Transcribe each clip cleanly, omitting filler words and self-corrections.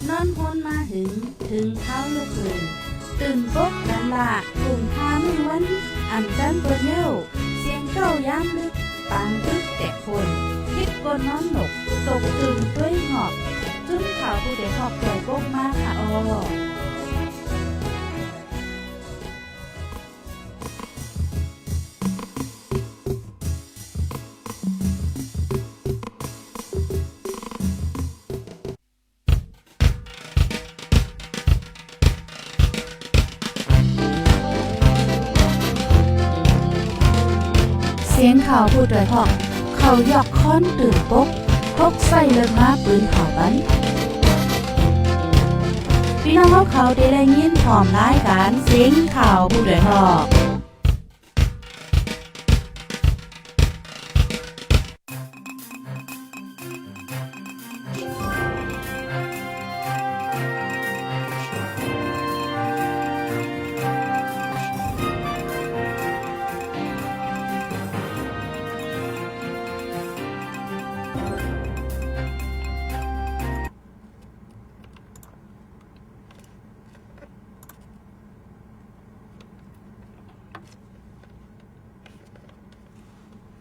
นอนฮนมาถึงเท้าลูกคืนตื่นปกกันละกลุ่มทามือวันอันจันเปิดเย้วเสียงเก้าย้ำลึกปางตึกแต่คนคิดกนนอนหนกตกตื่นด้วยหอบจุ้มข่าวผู้เด็กหอบปล่อยปกมาค่ะอเสียงข่าวผู้ด้วยหอกเขาหยอกค้อนตื่นปกพกใส่เลิกมาปืนเขาบันพี่น้องเขาได้ยินพร้อมรายการเสียงข่าวผู้ด้วยหอก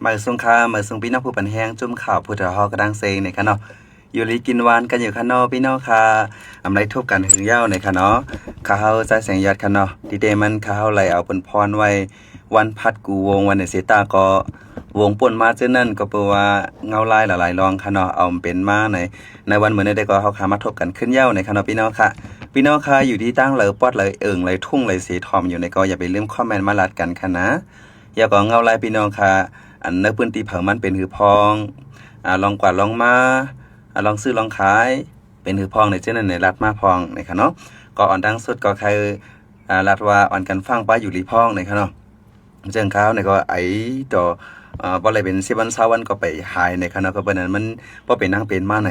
มาส่งค่ามาส่งพี่น้องผู้ปันแห้งจุ่มข่าวผู้ถาฮอกระดังเซงในค่ะเนาะอยู่ลีกินหวานกันอยู่ค่ะเนาะพี่น้องค่ะอำไรทุบกันหึงยาวในค่ะเนาะข้าเฮาใจแสงยอดค่ะเนาะดีเดมันข้าเฮาไหลเอาเปิ้นพรไว้วันพัดกูวงวันในเสตาก็วงป่นมาเจ้านั่นก็เปว่าเงาลายหลายๆรองค่ะเนาะเอาเป็นมาในวันมื้อนี้ได้ก็เฮาขามาทบกันขึ้นยาวในค่ะเนาะพี่น้องค่ะพี่น้องค่ะอยู่ที่ตั้งเลยปอดเลยเลยทุ่งเลยสีทอมอยู่ในก็อย่าไปลืมคอมเมนต์มาลัดกันค่ะนะอย่าก็เงาลายพี่น้องค่ะอันเนื้อพื้นที่เผามันเป็นหือพองลองกวาดลองมาลองซื้อลองขายเป็นหือพองในเจ้านั้นในรัดมาพองในค่ะเนาะก็อ่อนดังสุดก็คือรัดว่าอ่อนกันฟังป้าอยู่ลีพองในค่ะเนาะเจิงข้าวในก็ไอ้ต่อบ่เลยเป็น10 วัน20 วันก็ไปหายในค่ะเนาะก็เป็นนั้นมันบ่เป็นนางเป็นมาไหน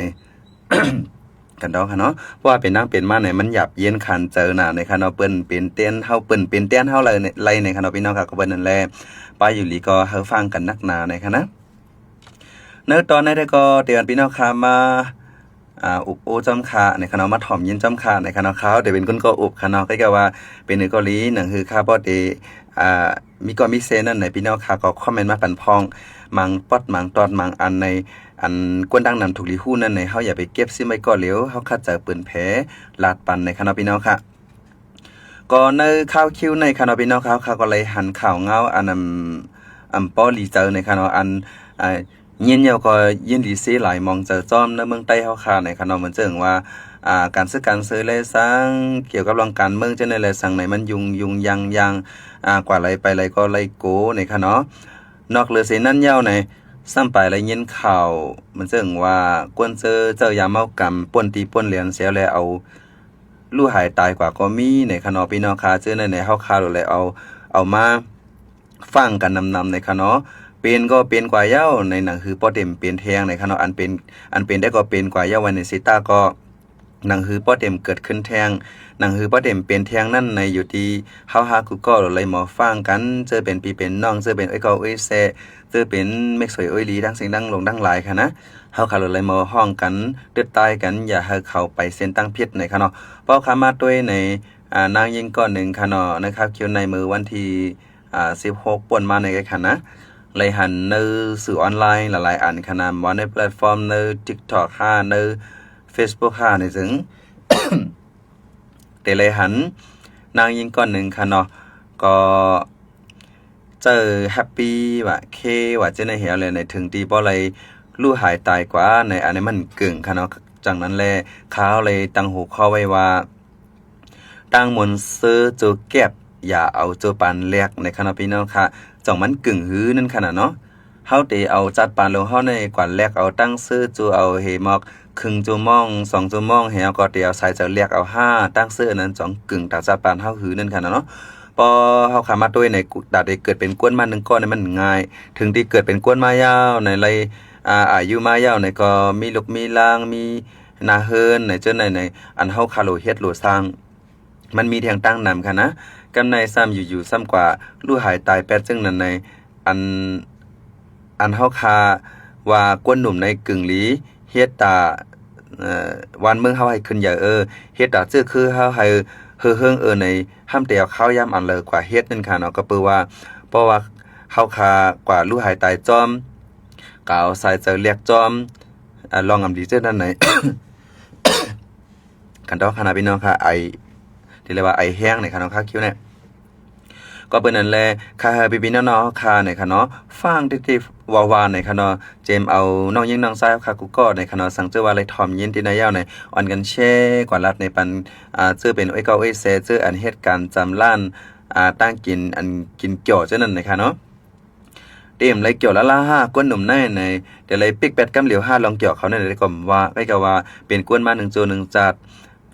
กันดอกค่ะเนาะเพราะว่าเป็นนางเป็นมาไหนมันหยับเย็นคันเจอหน้าในค่ะเนาะเปิ้นเป็นเต้นเฮาเปิ้นเป็นเต้นเฮาเลยในค่ะเนาะพี่น้องค่ะก็เป็นนั่นแหละป้าอยู่ลีก็เฮาฟังกันนักหนาในค่ะนะเนื้อตอนนี้ได้ก็เตือนพี่น้องค่ะมาอุบโอจำคาในคณะมาถ่อมยินจำคาในคณะเขาเดี๋ยวเป็นคนก็อุบคณะก็แกว่าเป็นเกาหลีหนังคือคาบอดมีก็มีเซนั่นในพี่น้องค่ะก็คอมเมนต์มาปันพองมังปอดมังตอดมังอันในอันกวนดังนำถูกลีหู้นั่นในเฮาอย่าไปเก็บซิไว้ก่อนเหลียวเฮาคัดเจอปืนแผลลาดปันในคณะพี่น้องค่ะก็ในข้าวคิวในคณะพี่น้องเขาก็เลยหันข่าวเงาอันป้อลีเจอในคณะอันยินเยาก็ยินดีซีหลายมองเจอจอมในเมืองใต้เฮาค่ะในคณะเหมือนเจิงว่าการซื้อเลยสร้างเกี่ยวกับเรื่องการเมืองจังได๋แลสั่งไหนมันยุ่งยังกว่าอะไรไปอะไรก็เลยโกในคณะนอกเหลือเสนั้นยาวในซ้ำไปแล้วยินข่าวมันเจิงว่ากวนเจอยาเมากำป่นตีป่นเหรียญเสียแล้วเอาลู่หายตายกว่าก็มีในคณะพี่น้องค่ะเจอในเฮาข่าวเลยเอามาฟังกันนำในคณะเป็นก็เป็นกว่าเย้าในหนังคือป้อเต็มเป็นแทงในคณะอันเป็นได้ก็เป็นกว่าเย้าวันในซิต้าก็หนังคือป้อเต็มเกิดขึ้นแทงหนังคือป้อเต็มเป็นแทงนั่นในอยู่ที่เฮาหากูก็เลยมาฟังกันเจอเป็นปีเป็นน้องเจอเป็นเก็แซ่เจอเป็นเมกสวยลีดังเสียงดังลงดังหลายค่ะนะเฮาค่ะเลยมาห้องกันเดือดตายกันอย่าให้เข้าไปเส้นตั้งพิษในคณะเพราะขามาด้วยในนางยิงก้อนหนึ่งคณะนะครับคิวในมือวันที่16ป่นมาในค่ะนะเลยหันในสื่อออนไลน์หลายๆอันขนาดว่าในแพลตฟอร์มใน TikTok ค่ะใน Facebook ค่ะในถึง แต่เลยหันนางยิงก้อนหนึ่งค่ะเนาะก็เจอแฮปปี้ว่าเคว่าจะในเหี่ยวเลยในถึงตีบ่เลยลู่หายตายกว่าในอันนี้มันกึ่งค่ะเนาะจังนั้นแลเขาเลยตั้งหัวข้อไว้ว่าตั้งมนซื้อโจเก็บอย่าเอาโจปานแลกในคณะพี่น้องค่ะจ่องมันกึ่งหื้อนั่นขนาดเนาะเฮาเตเอาจัดปานลงเฮาในกว่าแลกเอาตั้งซื้อจูเอาเฮมอกครึ่งจูม่อง2จูม่องเฮาก็เตียวใส่จะแลกเอา5ตั้งซื้อนั้นจ่องกึ่งตาจัดปานเฮาหื้อนั่นขนาดเนาะพอเฮาขามาด้วยในดาได้เกิดเป็นกวนมา1ก้อนนี่มันง่ายถึงที่เกิดเป็นกวนมายาวในไรอายุมายาวในก็มีลูกมีลางมีนาเฮินในเจ้าในอันเฮาคาโลเฮ็ดโลสร้างมันมีเทียงตั้งนำค่ะนะกำในซ้ำอยู่ซ้ำกว่าลู่หายตายแปดซึ่งนั้นในอันเฮาคาว่ากวนหนุ่มในกึ่งหลีเฮ็ดตา วันเมืองเฮาให้ขึ้นอย่าเฮ็ดดาจื้อคือเฮาให้เฮืองในห้ามแต่เอาข้าวยามอันเลยกว่าเฮ็ดนั่นค่ะเนาะก็เปือว่าเพราะว่าเฮาคากว่าลู่หายตายจอมกาวใส่เจอเรียกจอมลองอำดีเจ้านั่นไหน กันดอกคณะพี่น้องค่ะไอที่เรียกว่าไอแห้งในค่ะน้องค่าคิ้วเนี่ยก็เป็นนั่นแหละค่ะพี่ๆน้องๆค่ะในค่ะเนาะฟังติๆวาวๆในค่ะเนาะเจมเอาน้องยิงน้องซ้ายค่ะกูก็ในค่ะเนาะสังเจอว่าอะไรทอมยินที่นายาวในอ่อนกันแช่กว่ารัดในปันชื่อเป็นไอ้เก้าไอ้เซชื่ออันเหตุการณ์จำล้านตั้งกินอันกินเกี่ยวเจ้านั่นในค่ะเนาะเต็มเลยเกี่ยวละล่าก้นหนุ่มในเดี๋ยวเลยปิกแปดกำเหลียว5ลองเกี่ยวเขาในได้ก็ว่าใกล้กับว่าเป็นก้นมา1โจ1จัด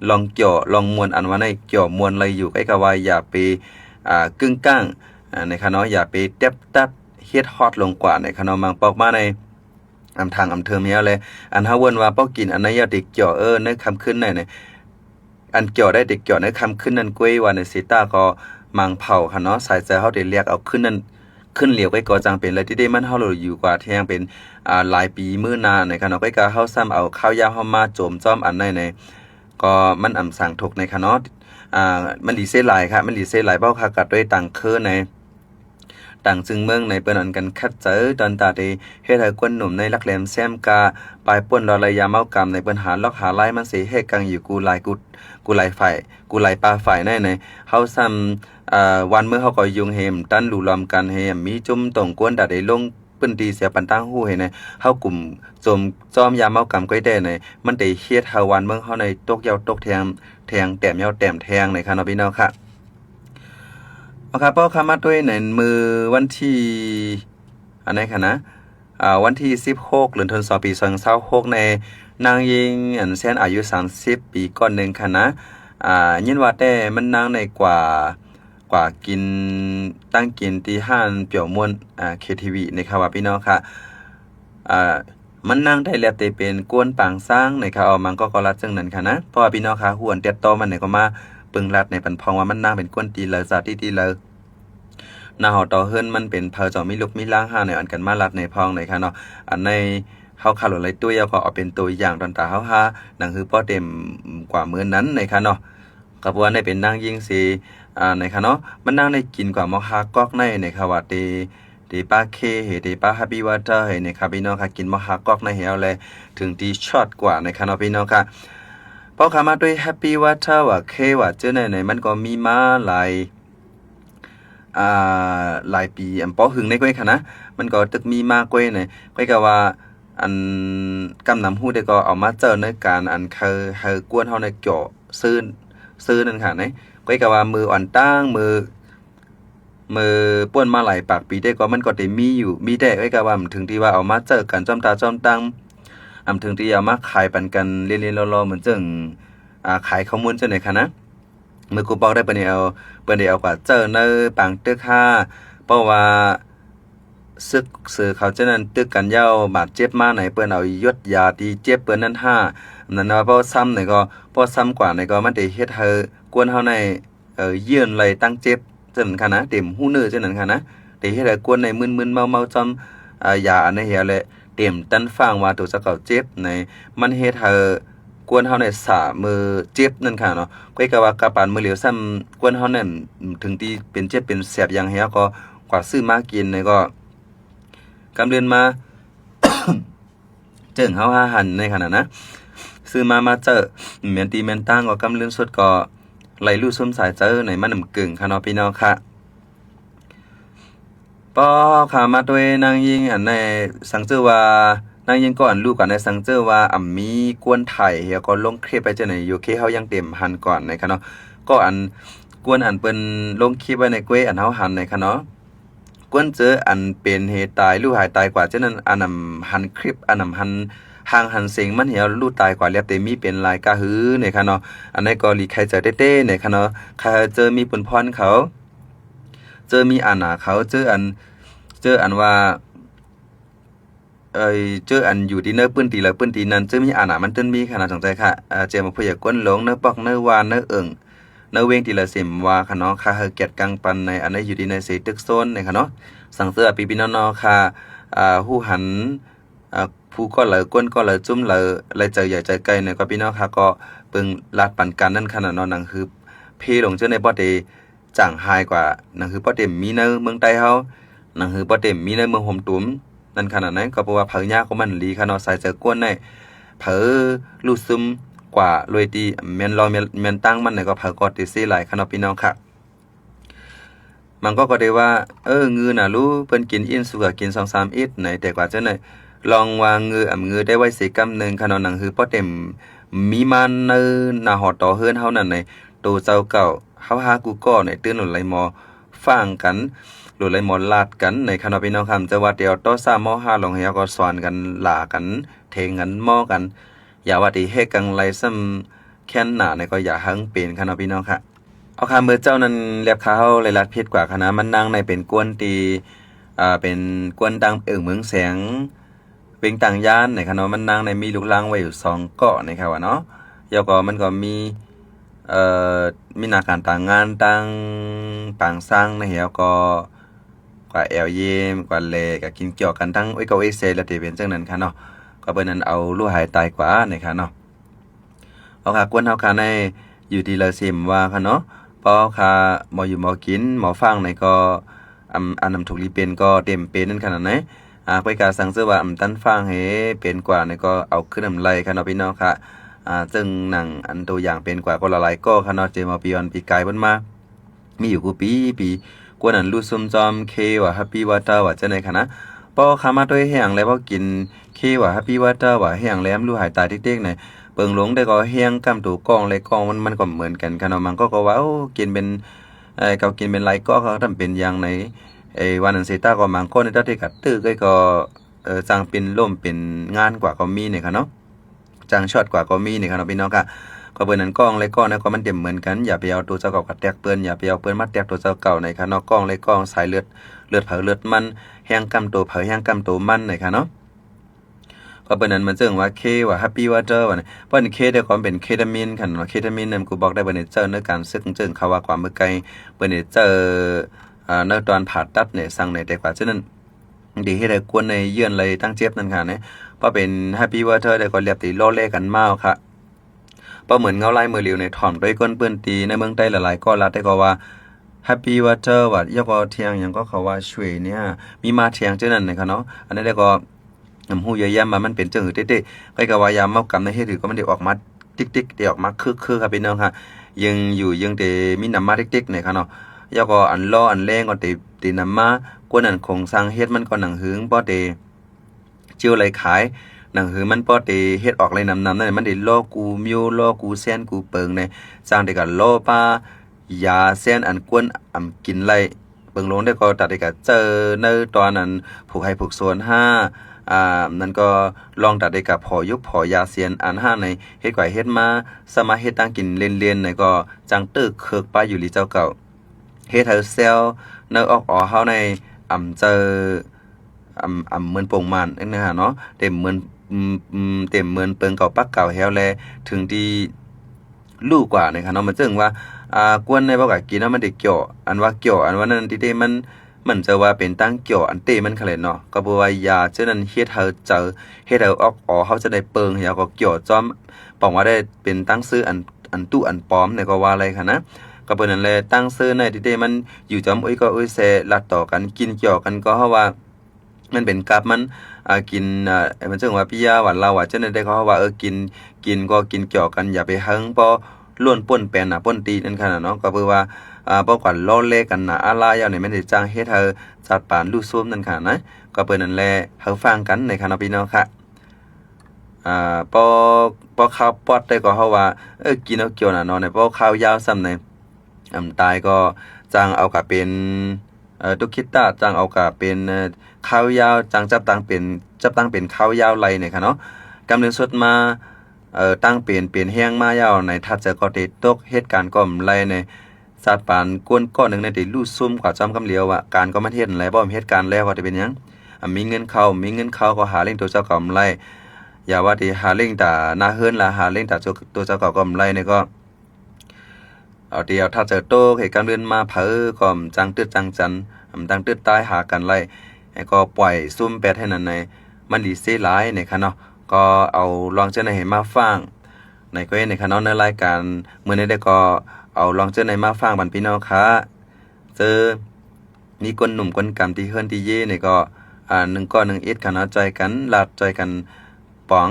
ลองเกี่ยวลองมวนอันว่าในเกี่ยวมวนอะไรอยู่ใกล้กับว่าอย่าไปกึ่งก้างในคณะอย่าไปเต็บตัดเฮ็ดฮอตลงกว่าในคณะมังปอกมาในทางเทอมเฮียเลยอันฮาวนว่าเป้ากินอันนั้นอย่าติเกี่ยวในคำขึ้นในอันเกี่ยวได้ติเกี่ยวในคำขึ้นนั้นกวยว่าในสิตาก็มังเผาคณะสายใจเฮาได้เรียกเอาขึ้นนั้นขึ้นเหลียวก็จังเป็นเลยที่ได้มันเฮาอยู่กว่าเที่ยงเป็นหลายปีมื้อนานในคณะก็เฮาซ้ำเอาข้าวยาเฮามาโจมจ้อมอันในก็มันอำสั่งถกในคณะมันหลีเส้นหลายครับมันหลีเส้นหลายเป้าค่ะกัดด้วยต่างเคอในต่างจึงเมืองในเปิ้นอันกันคัดเจอตอนตาได้เฮ็ดให้คนหนุ่มในลักแหลมแซมกาปลายป่นรอระยะเมากรรมในปัญหาล็อกหาไล่มันสิเฮ็ดกังอยู่กูหลายกูหลายฝ่ายกูหลายปลาฝ่ายในเฮาซ้ำวันเมื่อเฮาก็ยุงเฮมตันหลู่ลอมกันเฮมมีจุ่มตรงกวนตาได้ลงเปิ้นตีเสียปันตั้งฮู้ให้ในเฮากลุ่มจมจอมยามเมากรรมก้อยได้ในมันได้เฮ็ดเฮาวันเมืองเฮาในตกยาวตกแทงแต้มยาวแต้มแทงในค่ะเนาะพี่น้องค่ะเอาครับเป้าคำมาด้วยในมือวันที่อันไหนค่ะนะวันที่16เดือนธันวาคมปี2026ในนางยิงอันแสนอายุ30ปีก่อนนึงค่ะนะยินว่าแต่มันนางในกว่ากินตั้งกินที่ห้านเปี่ยวม่วนKTV นะครับว่าพี่น้องค่ะมันนั่งได้แล้วแต่เป็นกวนปางสร้างในค่ะเอามันก็รัดซึ่งนั้นค่ะนะเพราะว่าพี่น้องค่ะหวนเต็ดต่อมันก็มาปึงรัดในปันพองว่ามันนั่งเป็นกวนตีเลยซาที่เลยหน้าหอต่อเฮิรนมันเป็นเพอจอมีลูกมีล่างห้าในอันกันมารัดในพองในค่ะเนาะอันในเฮาคาร์โหลไลตัวก็เอาเป็นตัวอย่างตอนตาเฮาหาหนังคือป้อเต็มกว่ามื้อนั้นในค่ะเนาะกระบวนได้เป็นนางยิงสิในค่ะเนาะมันนั่งได้กินกว่ามอฮากอกในค่ะว่าตีป้าเคเฮตีป้าฮับบี้วอเตอร์เฮในครับพี่น้องค่ะกินมหากอกในเฮาเลยถึงตีช็อตกว่าในครับพี่น้องค่ะพอขามาด้วยแฮปปี้วอเตอร์ว่าเคว่าเจอในมันก็มีมาหลายปีอันป้อหึงในก้อยค่ะนะมันก็ตึกมีมากก้อยในก้อยก็ว่าอันกำนำฮู้ได้ก็เอามาเจอในการอันเคยกวนเฮาในเกี่ยวซื้อนั่นค่ะนะก้อยก็ว่ามืออ่อนตั้งมือป่วนมาหลายปากปีได้ก็มันก็ได้มีได้ไว้ก็ว่าถึงที่ว่าเอามาเจอกันจ้อมตาจ้อมตังถึงที่เอามาขายปันกันเล่นๆรอๆเหมือนจังขายข้อมูลจังได๋ค่ะนะมือกูบอกได้เปิ้นเอากว่าเจอในปางตึก5เพราะว่าซึกสื่อเขาจะนั้นตึกกันยาวบาดเจ็บมาไหนเปิ้นเอายศยาที่เจ็บเปิ้นนั้น5นั่นว่าเพราะซ้ำไหนก็เพราะซ้ำกว่าไหนก็มันได้เฮ็ดให้กวนเฮาในยื่นเลยตั้งเจ็บจังค่ะนะเต็มหู้เนื้อจังนั้นค่ะนะแต่เฮ็ดให้กวนในมึนๆเมาๆจอมยาอันนี้เหี่ยแหละเต็มตันฟังว่าตัวจะเก่าเจ็บในมันเฮ็ดให้กวนเฮาในสามือเจ็บนั่นค่ะเนาะก้อยก็ว่ากะปานมือเหลียวซ้ำกวนเฮานั่นถึงที่เป็นเจ็บเป็นแสบอย่างเหี่ยก็กว่าซื้อมากินนี่ก็กำเรียนมา เจิงเฮาหันในขณะนะซื้อมาเจอแม่นตีแม่นตั้งก็กำเรียนสุดก็ไหลลู่ส้มสายเจอในมันน้ำกึ่งค่ะเนาะพี่น้องค่ะปอขามาด้วยนางยิงอันในสังเจอว่านางยิงก่อนลูกก่อนในสังเจอว่ามีกวนไถ่เฮียก็ลงคลิปไปจังไหนอยู่เคเฮายังเต็มหันก่อนในค่ะเนาะก็อันกวนอันเปิ้นลงคลิปไว้ในกล้วยอันเฮาหันในค่ะเนาะกวนเจออันเป็นเหตุตายลูกหายตายกว่าฉะนั้นอันนำหันคลิปอันนำหันห่างหันเสียงมันเหี่ยวลูกตายกว่าแล้วแต่มีเป็นลายกะหือเนี่ยค่ะเนาะอันนี้ก็ลีใครเจอเต้ๆเนี่ยค่ะเนาะใครเจอมีปุนพรเขาเจอมีอานาเขาเจออันว่าเจออันอยู่ที่เนื้อปื้นตีแล้วปื้นตีนั้นเจอมีอานามันตึ้นมีขนาดสนใจค่ะเจอมาพูดอย่างก้นหลงเนื้อปอกเนื้อวานเนื้อเอิงเนื้อเวงตีละสิมว่าค่ะเนาะค่ะเฮาเกียดกังปันในอันนี้อยู่ที่ในเสตึกโซนเนี่ยค่ะเนาะสั่งเสื้อปีๆน้อๆค่ะฮู้หัน ผู้ก็เลยก้นก็เลยจุ้มเลยใจใหญ่ใจไกลเนี่ยก็พี่น้องค่ะก็เปิงลาดปันกันนั่นขนาดนั้นนังคือเพลงเจ้าในบ่ได้จ่างหายกว่านังคือบ่เต็มมีในเมืองใต้เฮานังคือบ่เต็มมีในเมืองห่มตุ้มนั่นขนาดนั้นก็เพราะว่าเผยยากของมันลีขนาดใส่เจอกวนได้เผอรู้ซึมกว่าลอยตีแม่นรอแม่นตั้งมันเนี่ยก็เผอกอดติซี่หลายขนาดพี่น้องค่ะมันก็ได้ว่างือน่ะรู้เพิ่นกินอินสุกกิน2-3อิดไหนแต่กว่าเจ้าไหนลองวางงือได้ไว้สิกำนึงขนาดนังคือบ่เต็มมีมันในหน้าหอต่อเฮือนเฮานั่นในโตเจ้าเก่าเฮาหากูก็ในตื่นหล่นไหลหมอฟังกันหล่นไหลหมอลาดกันในขณะพี่น้องคำจะว่าเดียวต่อ3ม5ลงเฮียก็สอนกันลากันเทงกันหม้อกันอย่าว่าที่เฮ็ดกังไหลซ้ำแค้นหน้าในก็อย่าหังเป็นขณะพี่น้องค่ะเอาคำเมื่อเจ้านั้นแลบเขาเลยลัดพิษกว่าคณะมันนั่งในเป็นกวนตีเป็นกวนดังเมืองแสงเป็นต่างย่านในคณะมันนั่งในมีลูกลังไว้อยู่2เกาะนะครับว่าเนาะแล้วก็มันก็มีมีนาการต่างงานต่างปางสร้างนะเหี่ยวก็กว่าแอลเยมกว่าเลก็กินเกี่ยวกันทั้งเกาเซและที่เป็นจังนั้นค่ะเนาะก็เปิ้นนั้นเอาลู่หายตายกว่านะคะเนาะเอาค่ะกวนเฮาค่ะในอยู่ที่ละซิมว่าค่ะเนาะพอค่ะหมออยู่หมอกินหมอฟังในก็อันนำถูกลีเป็นก็เต็มเป็นนั่นขนาดไหนไปกาสั่งซื้อว่าตันฟังให้เป็นกว่าในก็เอาขึ้นนำไล่ค่ะเนาะพี่น้องค่ะซึ่งหนังอันตัวอย่างเป็นกว่าก็ละลายก็ค่ะเนาะเจมาปีออนปีกายเพิ่นมามีอยู่กูปีกว่านั้นรู้ซุมจอมเคว่าแฮปปี้วอเตอร์ว่าจังได๋ค่ะนะพอขามาด้วยแห้งแล้วพอกินเคว่าแฮปปี้วอเตอร์ว่าแห้งแล้วรู้หายตาติ๊กๆหน่อยเปิงหลงได้ก็แห้งกำตัวกองเลยกองมันก็เหมือนกันค่ะเนาะมันก็ว่ากินเป็นเขากินเป็นไรก็เขาทำเป็นอย่างไหนวันนั้นเซต้าก็มังคนในตาที่กัดตื้อก็สร้างเป็นล่มเป็นงานกว่าก็มีเนี่ยค่ะเนาะจังช็อตกว่าก็มีนี่ครับพี่น้องค่ะก็เปิ้นนั้นกล้องเลยก้อนนะก็มันเต็มเหมือนกันอย่าไปเอาตัวเจ้าเก่ากับแตกเปิ้นอย่าไปเอาเปิ้นมาแตกตัวเจ้าเก่าในค่ะเนาะกล้องเลยกล้องสายเลือดเผาเลือดมันแห้งกำตัวเผาแห้งกำตัวมันในค่ะเนาะก็เปิ้นนั้นมันจึงว่าเคว่าแฮปปี้วอเตอร์ว่าเปิ้นเคได้ความเป็นเคทามีนค่ะเนาะเคทามีนนั้นกูบอกได้เปิ้นเจอในการซึกจึงเขาว่าความเมื่อไกลเปิ้นเจอในตอนผ่าตัดเนี่ยสั่งในแต่กว่าฉะนั้นดีให้ได้กวนในเยื่อนเลยตั้งเจ็บนั่นค่ะเนี่ยเพราะเป็นแฮปปี้วอเตอร์ได้ก็เรียบตีโลเล่กันเมาค่ะเพราะเหมือนเงาลายมือเหลียวในถ่อมด้วยก้นเปื้อนตีในเมืองใต้หลายๆก็รัดได้ก็ว่าแฮปปี้วอเตอร์ว่ายก็เทียงอย่างก็เขาว่าช่วยเนี่ยมีมาเทียงเจ้านั่นนะคะเนาะอันนี้ได้ก็หูเยอะแยะมามันเป็นจังหือเต้ๆใครก็ว่ายามเมากำในเฮ็ดถือก็มันได้ออกมาติ๊กๆได้ออกมาคือครับพี่น้องค่ะยังแต่มีน้ำมาติ๊กๆเนี่ยค่ะเนาะยก็อันล้ออันแรงก็ตีน้ำมากวนอันคงสร้างเฮ็ดมันก็หนังหึงบ่ได้เจียวไหลขายหนังหือมันปอเตเฮ็ดออกเลยนำนั่นมันได้ล่อกูมิวล่อกูแซนกูเปิงในสร้างได้ก็ล่อปลายาแซนอันกวนกินไล่เปิงลงได้ก็ตัดได้ก็เจอในตอนนั้นผูกให้ผูกส่วน5นั่นก็ลองตัดได้กับพอยุบพอยาเซียนอัน5ในเฮ็ดกว่าเฮ็ดมาสมาเฮ็ดตั้งกินเล่นๆในก็จังตึกเคิกป้าอยู่ลีเจ้าเก่าเฮ็ดให้เซลเนออกเฮาในเจอเหมือนโป่งมันนะฮะเนาะเต็มเหมือนเปิงเก่าปักเก่าแฮวแลถึงที่ลูกกว่านะครับเนาะมันจึงว่ากวนในบ่ก็กินแล้วมันได้เกี่ยวอันว่าเกี่ยวอันว่านั้นที่มันจะว่าเป็นตั้งเกี่ยวอันเตมันคั่นแหละเนาะก็บ่ว่ายาฉะนั้นเฮ็ดให้เจอเฮ็ดให้ออกเฮาจะได้เปิงเฮาก็เกี่ยวจอมบอกว่าได้เป็นตั้งซื้ออันตู้อันปลอมเนี่ยก็ว่าอะไรค่ะนะก็เปิ้นนั่นแหละตั้งซื้อในที่มันอยู่จอมก็แซลัดต่อกันกินเกี่ยวกันก็เฮาว่ามันเป็นกับมันกินมันจึงว่าพี่ยาหวานเราจังได๋เขาว่ากินก็กินเกี่ยวกันอย่าไปหังพอล้วนป่นแปนป่นตีนั่นคั่นน่ะเนาะก็เพื่อว่าบ่กว่าล้อเล่กันอะไรอย่างนี้มันได้จ้างเฮ็ดให้จัดปานลู่ซุ่มนั่นค่ะนะก็เปิ้นนั่นแหละเฮาฟังกันในค่ะเนาะพี่น้องค่ะพอข้าวปอดได้ก็เฮาว่ากินเอาเกี่ยวน่ะเนาะในพอข้าวยาวซ้ำในตายก็จ้างเอาก็เป็นตุกคิตาจังเอากะเป็นข้าวยาวจังจับตั้งเป็นข้าวยาวไหลเนี่ยค่ะเนาะกำเนิดสดมาตั้งเป็นแห้งมายาวในทัดจะก็ได้ตกเหตุการณ์ก็ไหลในสัตว์ปานกวนก้อนนึงในได้ลู่ซุ่มกว่าจำคำเลียวว่าการก็มาเฮ็ดอะไรบ่เหตุการณ์แล้วว่าได้เป็นหยังมีเงินเข้าก็หาเล่งตัวเจ้าก็ไหลอย่าว่าที่หาเล่งตาหน้าเฮือนละหาเล่งตาตัวเจ้าก็ไหลเนี่ยก็เอาเดียวถ้าเจอโตเหตุการณ์เลื่อนมาเผอก็จังตึดจังจันตั้งตึดตายหากันไล่ก็ปล่อยซุ่มแปดให้นั่นใน มันดีเสียหลายนะคะเนาะก็เอาลองเจ้าในให้มาฟังในก็นะคะเนาะในรายการมื้อนี้ได้ก็เอาลองเจ้าในมาฟังบันพี่น้องค่ะเจอมีคนหนุ่มคนกำที่เฮิรนที่เย่นี่ก็1ก้อน1เอ็ดค่ะเนาะจอยกันลาดจอยกันป๋อง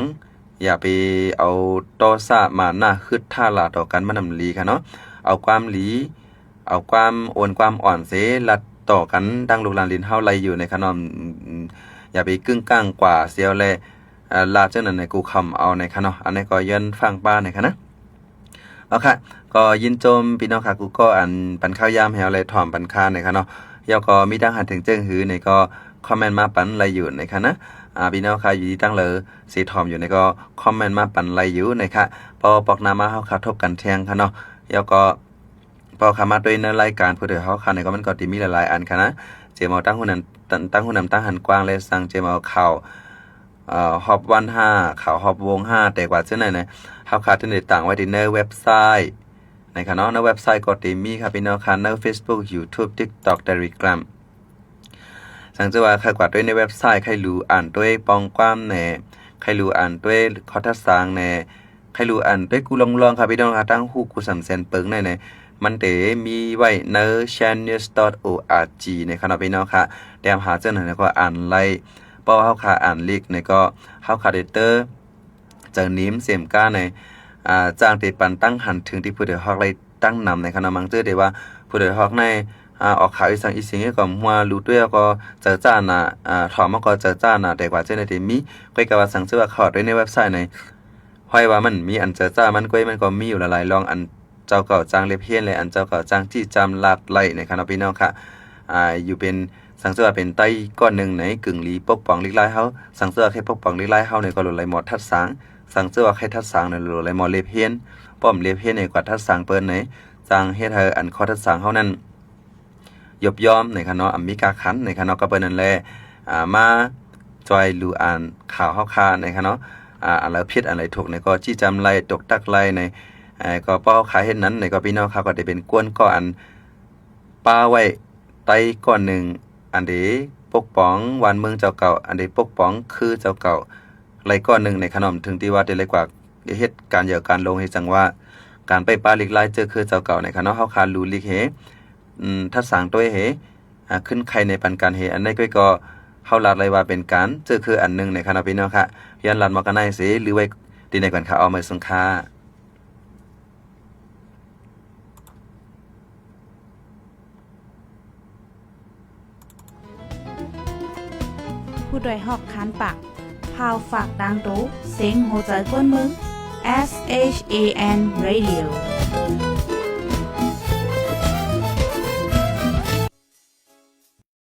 อย่าไปเอาโตซ่ามาหน้าฮึดท่าลาต่อกันมานำลีค่ะเนาะเอาความหลีเอาความโอนความอ่อนเสลัดต่อกันดังลูกหลานลิ้นเฮาไหลอยู่ในขนมอย่าไปกึ่งกลางกว่าเสียวแลลาจังนั้นในกูคำเอาในค่ะเนาะอันนี้ก็ยันฟังป้าในค่ะนะเอาค่ะก็ยินโจมพี่น้องค่ะกูก็ปันข้าวยามแฮวเลยถ่อมปันค่าในค่ะเนาะยาก็มีดังหันถึงเจิ้งหือในก็คอมเมนต์มาปันไหลอยู่ในค่ะนะพี่น้องค่ะอยู่ที่ตั้งเลยสีถ่อมอยู่ในก็คอมเมนต์มาปันไหลอยู่ในค่ะพอปอกนามาเฮาค่ะทบกันแทงค่ะเนาะยาก็พอขามาด้วยในรายการผู้เดือเฮาค่ะในก็มันก็มีหลายๆอันค่ะนะเจมเอาตั้งหุ่นนั้นตั้งหุ่นนำตั้งหันกว้างเลยสั่งเจมเอาข่าวฮอบวัน5ข่าวฮอบวง5แต่กว่าจังไหนนะเฮาค่ะที่ได้ตั้งไว้ที่ในเว็บไซต์ในค่ะเนาะในเว็บไซต์ก็มีค่ะพี่น้องค่ะใน Facebook YouTube TikTok Telegram สั่งจะว่าใครกว่าด้วยในเว็บไซต์ใครรู้อ่านด้วยปองความแหน่ใครรู้อ่านด้วยขอทัดสางแหน่ใครรู้อ่านด้วยกูลองค่ะพี่น้องค่ะตั้งฮู้กูสำเซนเปิงในมันเตมีไว้ใน channels.org ในคณะพี่น้องค่ะแต้มหาเจ้าหน่อยก็อ่านไล่ป้อเฮาค่ะอ่านลิกในก็เฮาค่ะเดเตอร์เจอนิ้มเสียมก้าในจ้างติปันตั้งหันถึงที่ผู้เดือดฮอกไล่ตั้งนำในคณะมังเจอได้ว่าผู้เดือดฮอกในออกข่าวอีสังอีสิงก็มัวรู้ด้วยก็เจอจ้าน่ะถอมก็เจอจ้าน่ะแต่กว่าเจ้าในที่มีก็กว่าสั่งซื้อว่าขอด้วยในเว็บไซต์ในห้อยว่ามันมีอันเจอจ้ามันก็มีอยู่หลายๆลองอันเจ้าเก่าจ้างเล็บเฮียนเลยอันเจ้าเก่าจ้างที่จำลาดไล่ในคณะพี่น้องค่ะอยู่เป็นสังเสื้อเป็นไต้ก้อนหนึ่งไหนกึ่งลีปกป้องลิกไล่เฮาสังเสื้อแค่ปกป้องลิกไล่เฮาในก็หลุดไหลหมดทัดสางสังเสื้อแค่ทัดสางในหลุดไหลหมดเล็บเฮียนป้อมเล็บเฮียนในกว่าทัดสางเปิ้นไหนจ้างเฮ็ดให้อันข้อทัดสางเฮานั้นยบยอมในคณะอเมริกาคันในคณะก็เปิ้นนั่นแหละมาจอยลูอ่านข่าวเฮาคาในคณะอะไรผิดอะไรถูกในก็จี้จำไล่ตกตักไล่ในก็ป้อขายเห็นนั้นในก็พี่น้องเขาก็ได้เป็นกวนก็อันป้าไว้ไต้ก้อนหนึ่งอันเดปกป้องวันเมืองเจ้าเก่าอันเดปกป้องคือเจ้าเก่าไรก้อนหนึ่งในขนมถึงที่ว่าได้เลยกว่าเหตุการณ์เยอะการลงให้จังว่าการไปปลาลิกไล่เจอคือเจ้าเก่าในคณะเขาคารูลิกเฮทัดสางตัวเฮขึ้นใครในปันการเฮอันนี้ก็เขาลาดเลยว่าเป็นการเจอคืออันหนึ่งในคณะพี่น้องค่ะยันลาดมากันได้สิหรือไว้ดีในก่อนค่ะเอามาส่งค่าผู้ดยหอกคานปากพาวฝากดังตู้เสียงโหใจก้นมึง SHAN Radio